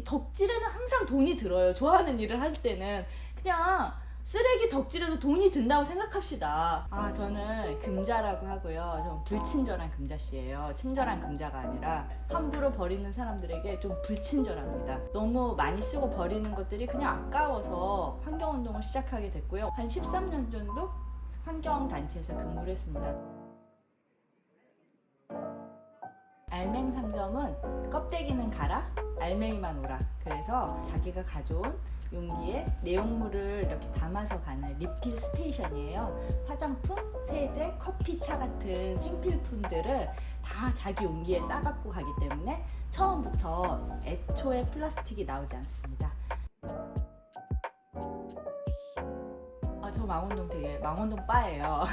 덕질에는 항상 돈이 들어요. 좋아하는 일을 할 때는 그냥 쓰레기 덕질에도 돈이 든다고 생각합시다. 저는 금자라고 하고요. 전 불친절한 금자씨예요. 친절한 금자가 아니라 함부로 버리는 사람들에게 좀 불친절합니다. 너무 많이 쓰고 버리는 것들이 그냥 아까워서 환경운동을 시작하게 됐고요. 한 13년 정도 환경단체에서 근무를 했습니다. 알맹 상점은 껍데기는 가라, 알맹이만 오라. 그래서 자기가 가져온 용기에 내용물을 이렇게 담아서 가는 리필 스테이션이에요. 화장품, 세제, 커피, 차 같은 생필품들을 다 자기 용기에 싸갖고 가기 때문에 처음부터 애초에 플라스틱이 나오지 않습니다. 저 망원동 바예요.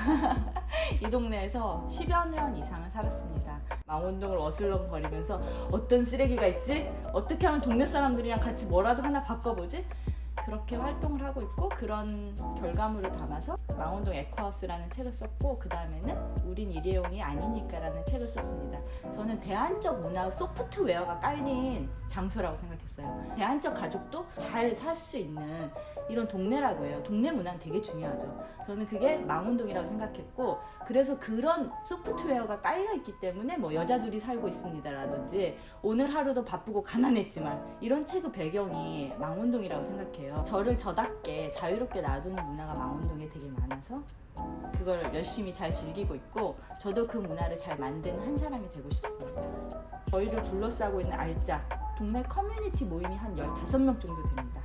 이 동네에서 10여 년 이상을 살았습니다. 망원동을 어슬렁거리면서 어떤 쓰레기가 있지? 어떻게 하면 동네 사람들이랑 같이 뭐라도 하나 바꿔보지? 그렇게 활동을 하고 있고, 그런 결과물을 담아서 망원동 에코하우스라는 책을 썼고, 그 다음에는 우린 일회용이 아니니까 라는 책을 썼습니다. 저는 대안적 문화 소프트웨어가 깔린 장소라고 생각했어요. 대안적 가족도 잘 살 수 있는 이런 동네라고 해요. 동네 문화는 되게 중요하죠. 저는 그게 망원동이라고 생각했고, 그래서 그런 소프트웨어가 깔려있기 때문에 뭐 여자 둘이 살고 있습니다 라든지 오늘 하루도 바쁘고 가난했지만 이런 책의 배경이 망원동이라고 생각해요. 저를 저답게 자유롭게 놔두는 문화가 망원동에 되게 많아서 그걸 열심히 잘 즐기고 있고, 저도 그 문화를 잘 만드는 한 사람이 되고 싶습니다. 저희를 둘러싸고 있는 알짜 동네 커뮤니티 모임이 한 15명 정도 됩니다.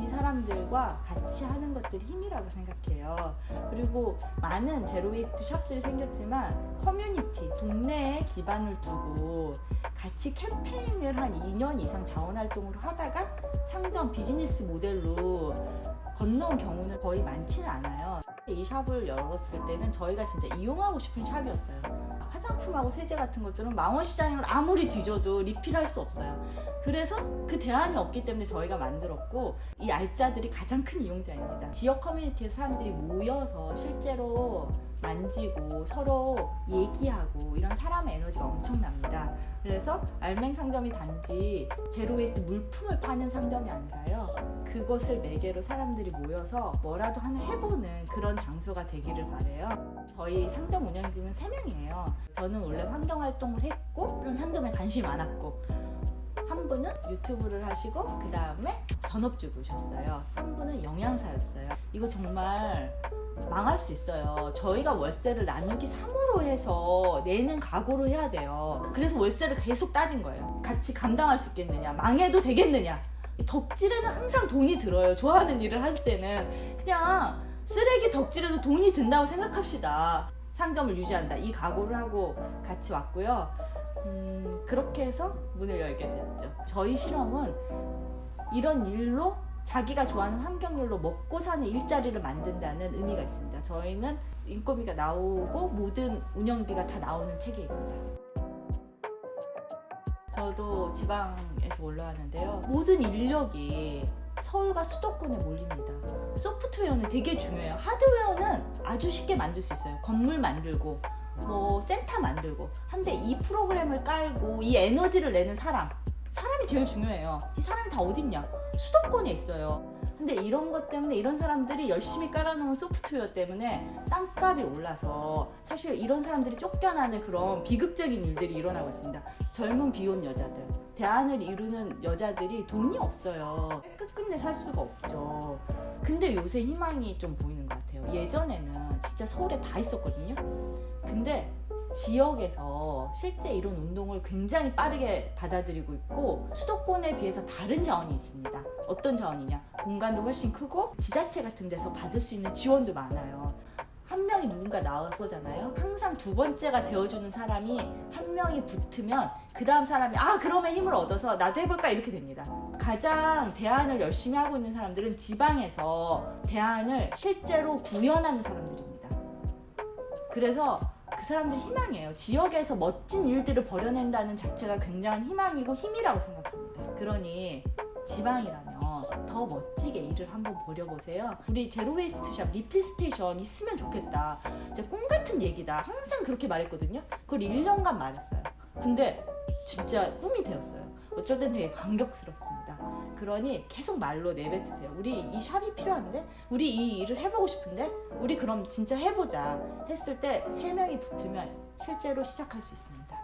이 사람들과 같이 하는 것들이 힘이라고 생각해요. 그리고 많은 제로웨이스트 샵들이 생겼지만 커뮤니티, 동네에 기반을 두고 같이 캠페인을 한 2년 이상 자원활동을 하다가 상점 비즈니스 모델로 건너온 경우는 거의 많지는 않아요. 이 샵을 열었을 때는 저희가 진짜 이용하고 싶은 샵이었어요. 화장품하고 세제 같은 것들은 망원시장을 아무리 뒤져도 리필할 수 없어요. 그래서 그 대안이 없기 때문에 저희가 만들었고, 이 알짜들이 가장 큰 이용자입니다. 지역 커뮤니티에 사람들이 모여서 실제로 만지고 서로 얘기하고 이런 사람의 에너지가 엄청납니다. 그래서 알맹 상점이 단지 제로웨이스트 물품을 파는 상점이 아니라요, 그것을 매개로 사람들이 모여서 뭐라도 하나 해보는 그런 장소가 되기를 바라요. 저희 상점 운영진은 3명이에요. 저는 원래 환경활동을 했고 그런 상점에 관심이 많았고, 한 분은 유튜브를 하시고 그 다음에 전업주부셨어요. 한 분은 영양사였어요. 이거 정말 망할 수 있어요. 저희가 월세를 나누기 3으로 해서 내는 각오를 해야 돼요. 그래서 월세를 계속 따진 거예요. 같이 감당할 수 있겠느냐, 망해도 되겠느냐. 덕질에는 항상 돈이 들어요. 좋아하는 일을 할 때는 그냥 쓰레기 덕질에도 돈이 든다고 생각합시다. 상점을 유지한다, 이 각오를 하고 같이 왔고요. 그렇게 해서 문을 열게 됐죠. 저희 실험은 이런 일로 자기가 좋아하는 환경일로 먹고 사는 일자리를 만든다는 의미가 있습니다. 저희는 인건비가 나오고 모든 운영비가 다 나오는 체계입니다. 저도 지방에서 올라왔는데요. 모든 인력이 서울과 수도권에 몰립니다. 소프트웨어는 되게 중요해요. 하드웨어는 아주 쉽게 만들 수 있어요. 건물 만들고 뭐 센터 만들고 한데, 이 프로그램을 깔고 이 에너지를 내는 사람이 제일 중요해요. 이 사람이 다 어딨냐? 수도권에 있어요. 근데 이런 것 때문에, 이런 사람들이 열심히 깔아놓은 소프트웨어 때문에 땅값이 올라서 사실 이런 사람들이 쫓겨나는 그런 비극적인 일들이 일어나고 있습니다. 젊은 비혼 여자들, 대안을 이루는 여자들이 돈이 없어요. 끝끝내 살 수가 없죠. 근데 요새 희망이 좀 보이는 것 같아요. 예전에는 진짜 서울에 다 있었거든요. 근데 지역에서 실제 이런 운동을 굉장히 빠르게 받아들이고 있고, 수도권에 비해서 다른 자원이 있습니다. 어떤 자원이냐? 공간도 훨씬 크고 지자체 같은 데서 받을 수 있는 지원도 많아요. 한 명이 누군가 나서잖아요. 항상 두 번째가 되어주는 사람이 한 명이 붙으면 그 다음 사람이 그러면 힘을 얻어서 나도 해볼까, 이렇게 됩니다. 가장 대안을 열심히 하고 있는 사람들은 지방에서 대안을 실제로 구현하는 사람들입니다. 그래서 그 사람들이 희망이에요. 지역에서 멋진 일들을 벌여낸다는 자체가 굉장한 희망이고 힘이라고 생각합니다. 그러니 지방이라면 더 멋지게 일을 한번 벌여보세요. 우리 제로웨이스트 샵 리필 스테이션 있으면 좋겠다. 진짜 꿈같은 얘기다. 항상 그렇게 말했거든요. 그걸 1년간 말했어요. 근데 진짜 꿈이 되었어요. 어쩔 땐 되게 감격스럽습니다. 그러니 계속 말로 내뱉으세요. 우리 이 샵이 필요한데? 우리 이 일을 해보고 싶은데? 우리 그럼 진짜 해보자 했을 때 3명이 붙으면 실제로 시작할 수 있습니다.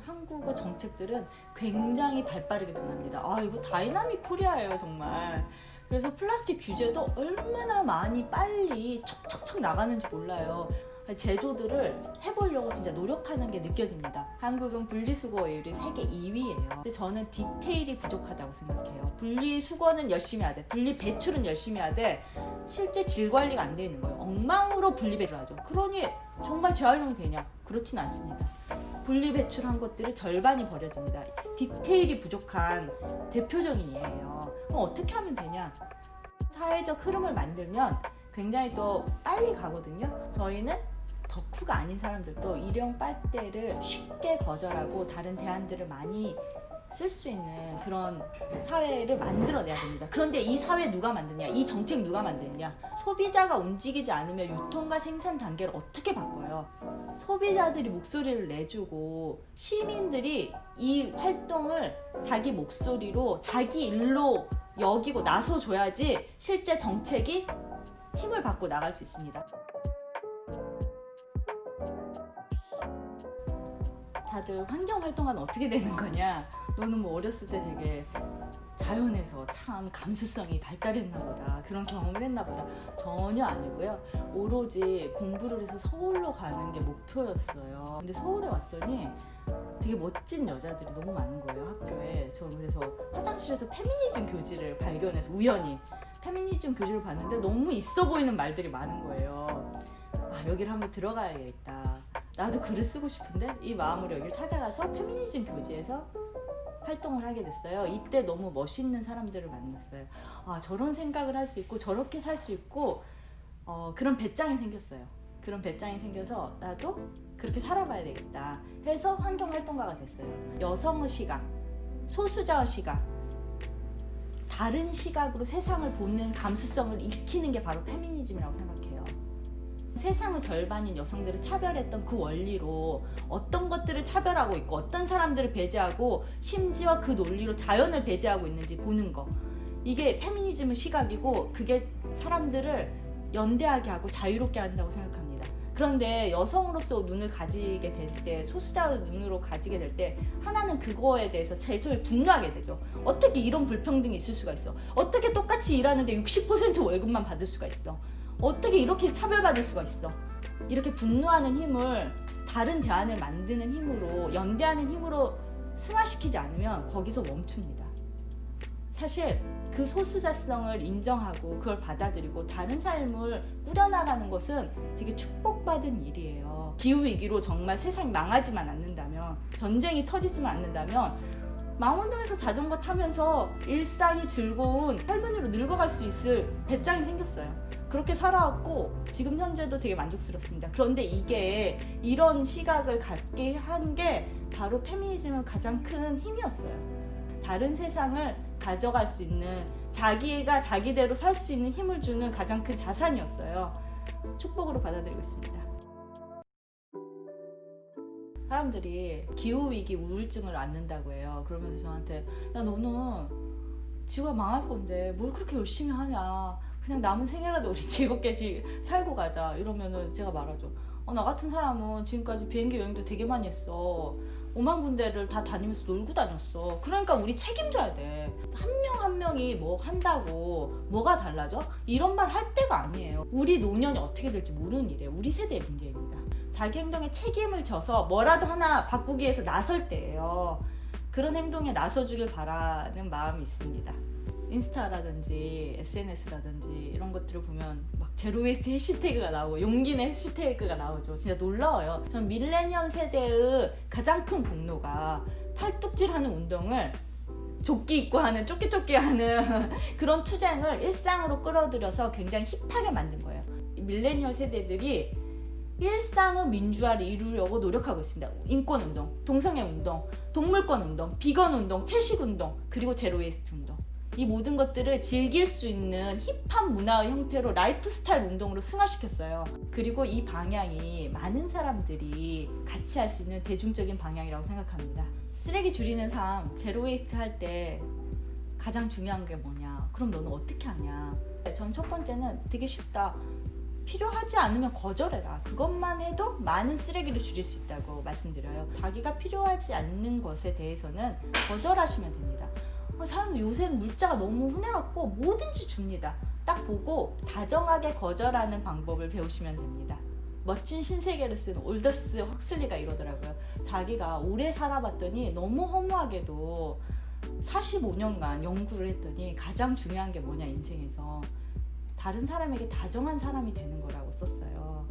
한국어 정책들은 굉장히 발빠르게 변합니다. 이거 다이나믹 코리아예요, 정말. 그래서 플라스틱 규제도 얼마나 많이 빨리 척척척 나가는지 몰라요. 제도들을 해보려고 진짜 노력하는 게 느껴집니다. 한국은 분리수거율이 세계 2위예요. 근데 저는 디테일이 부족하다고 생각해요. 분리수거는 열심히 해야 돼. 분리배출은 열심히 해야 돼. 실제 질관리가 안 되는 거예요. 엉망으로 분리배출하죠. 그러니 정말 재활용이 되냐? 그렇진 않습니다. 분리배출한 것들이 절반이 버려집니다. 디테일이 부족한 대표적인 예예요. 그럼 어떻게 하면 되냐? 사회적 흐름을 만들면 굉장히 또 빨리 가거든요. 저희는 덕후가 아닌 사람들도 일회용 빨대를 쉽게 거절하고 다른 대안들을 많이 쓸 수 있는 그런 사회를 만들어내야 됩니다. 그런데 이 사회 누가 만드냐? 이 정책 누가 만드냐? 소비자가 움직이지 않으면 유통과 생산 단계를 어떻게 바꿔요? 소비자들이 목소리를 내주고 시민들이 이 활동을 자기 목소리로 자기 일로 여기고 나서줘야지 실제 정책이 힘을 받고 나갈 수 있습니다. 다들 환경활동가는 어떻게 되는 거냐? 너는 뭐 어렸을 때 되게 자연에서 참 감수성이 발달했나 보다, 그런 경험을 했나 보다. 전혀 아니고요. 오로지 공부를 해서 서울로 가는 게 목표였어요. 근데 서울에 왔더니 되게 멋진 여자들이 너무 많은 거예요, 학교에. 저는 그래서 화장실에서 페미니즘 교지를 발견해서 우연히 페미니즘 교지를 봤는데 너무 있어 보이는 말들이 많은 거예요. 여기를 한번 들어가야겠다. 나도 글을 쓰고 싶은데, 이 마음으로 여기를 찾아가서 페미니즘 교지에서 활동을 하게 됐어요. 이때 너무 멋있는 사람들을 만났어요. 저런 생각을 할 수 있고 저렇게 살 수 있고, 그런 배짱이 생겼어요. 그런 배짱이 생겨서 나도 그렇게 살아봐야 되겠다 해서 환경활동가가 됐어요. 여성의 시각, 소수자의 시각, 다른 시각으로 세상을 보는 감수성을 익히는 게 바로 페미니즘이라고 생각해요. 세상의 절반인 여성들을 차별했던 그 원리로 어떤 것들을 차별하고 있고 어떤 사람들을 배제하고 심지어 그 논리로 자연을 배제하고 있는지 보는 거, 이게 페미니즘의 시각이고 그게 사람들을 연대하게 하고 자유롭게 한다고 생각합니다. 그런데 여성으로서 눈을 가지게 될 때, 소수자의 눈으로 가지게 될 때 하나는 그거에 대해서 제일 처음에 분노하게 되죠. 어떻게 이런 불평등이 있을 수가 있어? 어떻게 똑같이 일하는데 60% 월급만 받을 수가 있어? 어떻게 이렇게 차별받을 수가 있어? 이렇게 분노하는 힘을 다른 대안을 만드는 힘으로, 연대하는 힘으로 승화시키지 않으면 거기서 멈춥니다. 사실 그 소수자성을 인정하고 그걸 받아들이고 다른 삶을 꾸려나가는 것은 되게 축복받은 일이에요. 기후위기로 정말 세상이 망하지만 않는다면, 전쟁이 터지지만 않는다면 망원동에서 자전거 타면서 일상이 즐거운 8분으로 늙어갈 수 있을 배짱이 생겼어요. 그렇게 살아왔고 지금 현재도 되게 만족스럽습니다. 그런데 이게 이런 시각을 갖게 한 게 바로 페미니즘의 가장 큰 힘이었어요. 다른 세상을 가져갈 수 있는, 자기가 자기대로 살 수 있는 힘을 주는 가장 큰 자산이었어요. 축복으로 받아들이고 있습니다. 사람들이 기후위기 우울증을 앓는다고 해요. 그러면서 저한테, 야 너는 지구가 망할 건데 뭘 그렇게 열심히 하냐, 그냥 남은 생애라도 우리 즐겁게 살고 가자, 이러면은 제가 말하죠. 나 같은 사람은 지금까지 비행기 여행도 되게 많이 했어. 5만 군데를 다 다니면서 놀고 다녔어. 그러니까 우리 책임져야 돼. 한 명 한 명이 뭐 한다고 뭐가 달라져? 이런 말 할 때가 아니에요. 우리 노년이 어떻게 될지 모르는 일이에요. 우리 세대의 문제입니다. 자기 행동에 책임을 져서 뭐라도 하나 바꾸기 위해서 나설 때예요. 그런 행동에 나서주길 바라는 마음이 있습니다. 인스타라든지 SNS라든지 이런 것들을 보면 막 제로웨이스트 해시태그가 나오고 용기의 해시태그가 나오죠. 진짜 놀라워요. 전 밀레니엄 세대의 가장 큰 공로가 팔뚝질하는 운동을 조끼 입고 하는, 쪼끼쪼끼 하는 그런 투쟁을 일상으로 끌어들여서 굉장히 힙하게 만든 거예요. 밀레니얼 세대들이 일상의 민주화를 이루려고 노력하고 있습니다. 인권운동, 동성애운동, 동물권운동, 비건운동, 채식운동, 그리고 제로웨이스트 운동. 이 모든 것들을 즐길 수 있는 힙한 문화의 형태로 라이프 스타일 운동으로 승화시켰어요. 그리고 이 방향이 많은 사람들이 같이 할 수 있는 대중적인 방향이라고 생각합니다. 쓰레기 줄이는 삶, 제로 웨이스트 할 때 가장 중요한 게 뭐냐? 그럼 너는 어떻게 하냐? 전 첫 번째는 되게 쉽다. 필요하지 않으면 거절해라. 그것만 해도 많은 쓰레기를 줄일 수 있다고 말씀드려요. 자기가 필요하지 않는 것에 대해서는 거절하시면 됩니다. 사람들 요새는 물자가 너무 흔해갖고 뭐든지 줍니다. 딱 보고 다정하게 거절하는 방법을 배우시면 됩니다. 멋진 신세계를 쓴 올더스 헉슬리가 이러더라고요. 자기가 오래 살아봤더니 너무 허무하게도 45년간 연구를 했더니 가장 중요한 게 뭐냐 인생에서 다른 사람에게 다정한 사람이 되는 거라고 썼어요.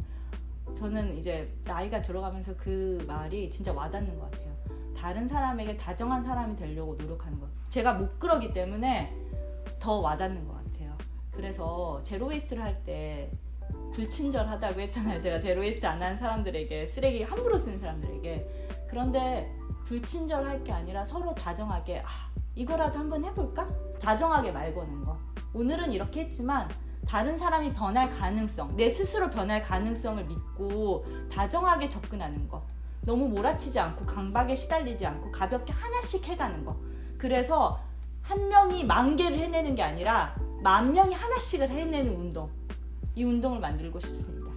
저는 이제 나이가 들어가면서 그 말이 진짜 와닿는 것 같아요. 다른 사람에게 다정한 사람이 되려고 노력하는 것. 제가 못 그러기 때문에 더 와닿는 것 같아요. 그래서 제로 웨이스트를 할 때 불친절하다고 했잖아요. 제가 제로 웨이스트 안 하는 사람들에게, 쓰레기 함부로 쓰는 사람들에게. 그런데 불친절할 게 아니라 서로 다정하게 이거라도 한번 해볼까? 다정하게 말 거는 거. 오늘은 이렇게 했지만 다른 사람이 변할 가능성, 내 스스로 변할 가능성을 믿고 다정하게 접근하는 거. 너무 몰아치지 않고 강박에 시달리지 않고 가볍게 하나씩 해가는 거. 그래서 한 명이 10,000개를 해내는 게 아니라 10,000명이 하나씩을 해내는 운동. 이 운동을 만들고 싶습니다.